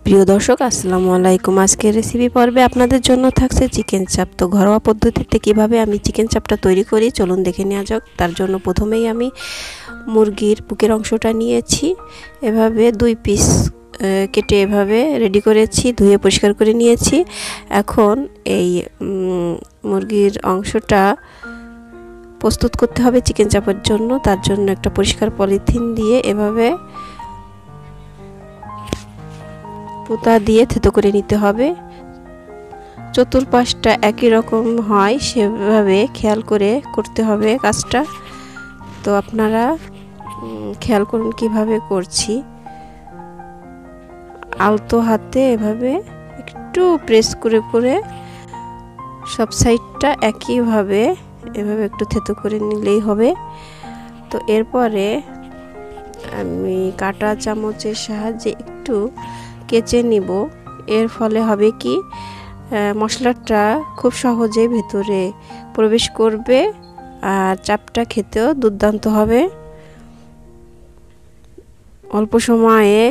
প্রিয় দর্শক, আসসালামু আলাইকুম। আজকের রেসিপি পর্বে আপনাদের জন্য থাকছে চিকেন চাপ। তো ঘরোয়া পদ্ধতিতে কিভাবে আমি চিকেন চাপটা তৈরি করি চলুন দেখে নেওয়া যাক। তার জন্য প্রথমেই আমি মুরগির বুকের অংশটা নিয়েছি, এভাবে 2 পিস কেটে এভাবে রেডি করেছি, ধুয়ে পরিষ্কার করে নিয়েছি। এখন এই মুরগির অংশটা প্রস্তুত করতে হবে চিকেন চাপের জন্য। তার জন্য একটা পরিষ্কার পলিথিন দিয়ে এভাবে পুতা দিয়ে থেতো করে নিতে হবে। চতুর্পাশটা একই রকম হয় সেভাবে খেয়াল করে করতে হবে কাজটা। তো আপনারা খেয়াল করুন কিভাবে করছি। আলতো হাতে এভাবে একটু প্রেস করে করে সব সাইডটা একইভাবে এভাবে একটু থেতো করে নিলেই হবে। তো এরপরে আমি কাঁটা চামচের সাহায্যে একটু কেচে নিব। এর ফলে হবে কি, মশলাটা খুব সহজে ভেতরে প্রবেশ করবে আর চাপটা খেতেও দুর্দান্ত হবে। অল্প সময়ে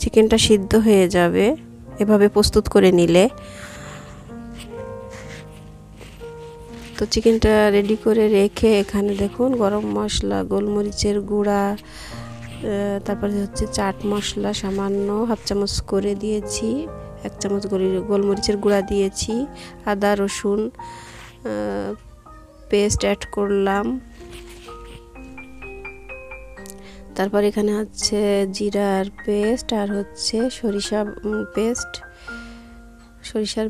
চিকেনটা সিদ্ধ হয়ে যাবে এভাবে প্রস্তুত করে নিলে। তো চিকেনটা রেডি করে রেখে এখানে দেখুন গরম মশলা, গোলমরিচের গুঁড়া, তারপরে হচ্ছে চাট মশলা সামান্য হাফ চামচ করে দিয়েছি, 1 চামচ গোলমরিচের গুঁড়া দিয়েছি, আদা রসুন পেস্ট অ্যাড করলাম। তারপর এখানে হচ্ছে জিরার পেস্ট আর হচ্ছে সরিষার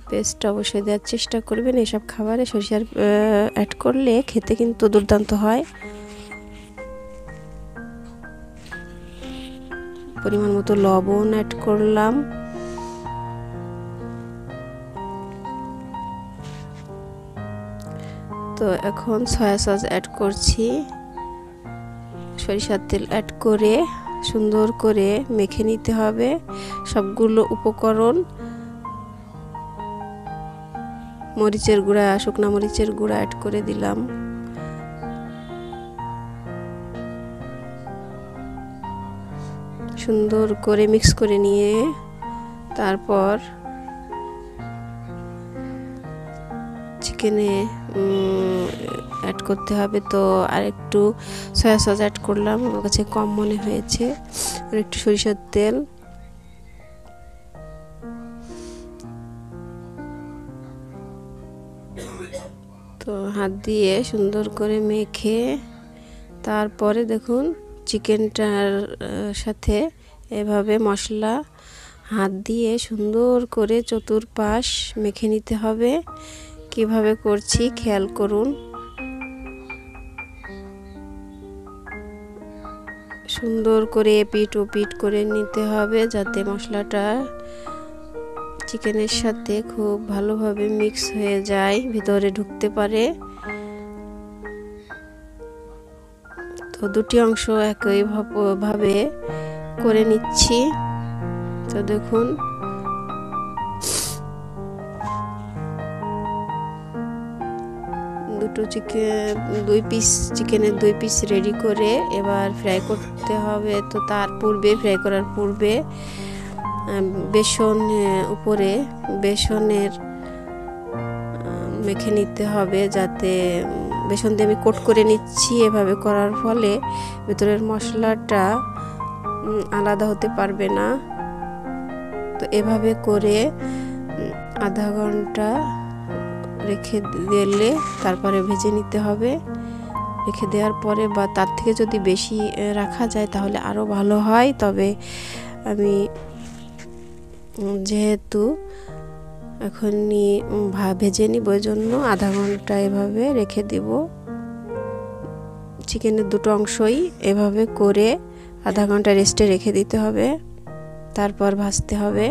পেস্ট অবশ্যই দেওয়ার চেষ্টা করবেন। এসব খাবারে সরিষার অ্যাড করলে খেতে কিন্তু দুর্দান্ত হয়। পরিমাণ মতো লবণ অ্যাড করলাম। তো এখন সয়া সস অ্যাড করছি। সরিষার তেল অ্যাড করে সুন্দর করে মেখে নিতে হবে সবগুলো উপকরণ। মরিচের গুঁড়া, শুকনা মরিচের গুঁড়া অ্যাড করে দিলাম। সুন্দর করে মিক্স করে নিয়ে তারপর চিকেনে অ্যাড করতে হবে। তো আর একটু সয়া সস অ্যাড করলাম, আমার কাছে কম মনে হয়েছে। আর একটু সরিষার তেল, তো হাত দিয়ে সুন্দর করে মেখে তারপরে দেখুন চিকেনটার সাথে এভাবে মশলা হাত দিয়ে সুন্দর করে চতুর্পাশ মেখে নিতে হবে। কিভাবে করছি খেয়াল করুন। সুন্দর করে এপিট ওপিট করে নিতে হবে যাতে মশলাটা চিকেনের সাথে খুব ভালোভাবে মিক্স হয়ে যায়, ভিতরে ঢুকতে পারে। তো দুটি অংশ একইভাবে করে নিচ্ছি। তো দেখুন দুই পিস চিকেনের 2 পিস রেডি করে এবার ফ্রাই করতে হবে। তো তার পূর্বে, ফ্রাই করার পূর্বে উপরে বেসনের মেখে নিতে হবে, যাতে বেসন দিয়ে আমি কোট করে নিচ্ছি। এভাবে করার ফলে ভেতরের মশলাটা আলাদা হতে পারবে না। তো এভাবে করে আধা ঘন্টা রেখে দিলে তারপরে ভেজে নিতে হবে। রেখে দেওয়ার পরে বা তার থেকে যদি বেশি রাখা যায় তাহলে আরও ভালো হয়। তবে আমি যেহেতু এখনই ভেজে নিব, ওই জন্য আধা ঘন্টা এভাবে রেখে দিব। চিকেনের দুটো অংশই এভাবে করে আধা ঘন্টা রেস্টে রেখে দিতে হবে, তারপর ভাজতে হবে।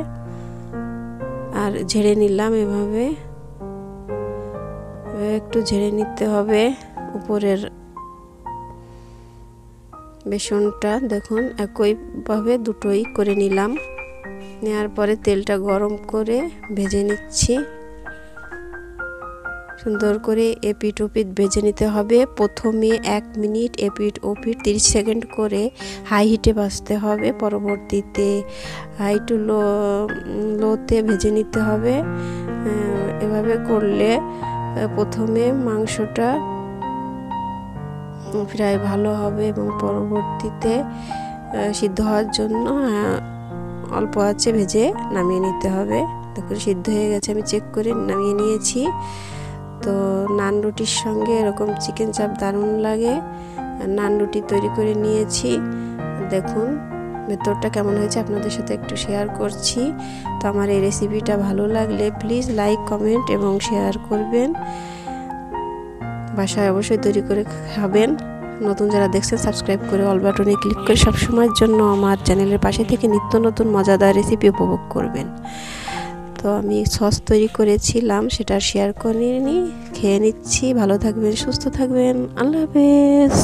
আর ঝেড়ে নিলাম, এভাবে একটু ঝেড়ে নিতে হবে উপরের বেসনটা। দেখুন একইভাবে দুটোই করে নিলাম। নেওয়ার পরে তেলটা গরম করে ভেজে নিচ্ছি। সুন্দর করে এপিট ওপিট ভেজে নিতে হবে। প্রথমে 1 মিনিট এপিট ওপিট 30 সেকেন্ড করে হাই হিটে ভাজতে হবে, পরবর্তীতে হাই টু লোতে ভেজে নিতে হবে। এভাবে করলে প্রথমে মাংসটা প্রায় ভালো হবে এবং পরবর্তীতে সিদ্ধ হওয়ার জন্য অল্প আঁচে ভেজে নামিয়ে নিতে হবে। দেখুন সিদ্ধ হয়ে গেছে, আমি চেক করে নামিয়ে নিয়েছি। তো নান রুটির সঙ্গে এরকম চিকেন চাপ দারুণ লাগে। নান রুটি তৈরি করে নিয়েছি, দেখুন ভেতরটা কেমন হয়েছে আপনাদের সাথে একটু শেয়ার করছি। তো আমার এই রেসিপিটা ভালো লাগলে প্লিজ লাইক কমেন্ট এবং শেয়ার করবেন। বাসায় অবশ্যই তৈরি করে খাবেন। নতুন যারা দেখছেন সাবস্ক্রাইব করে অল বাটনে ক্লিক করে সবসময়ের জন্য আমার চ্যানেলের পাশে থেকে নিত্য নতুন মজাদার রেসিপি উপভোগ করবেন। তো আমি সস তৈরি করেছিলাম, সেটা শেয়ার করে খেয়ে নিচ্ছি। ভালো থাকবেন, সুস্থ থাকবেন, আল্লাহ হাফেজ।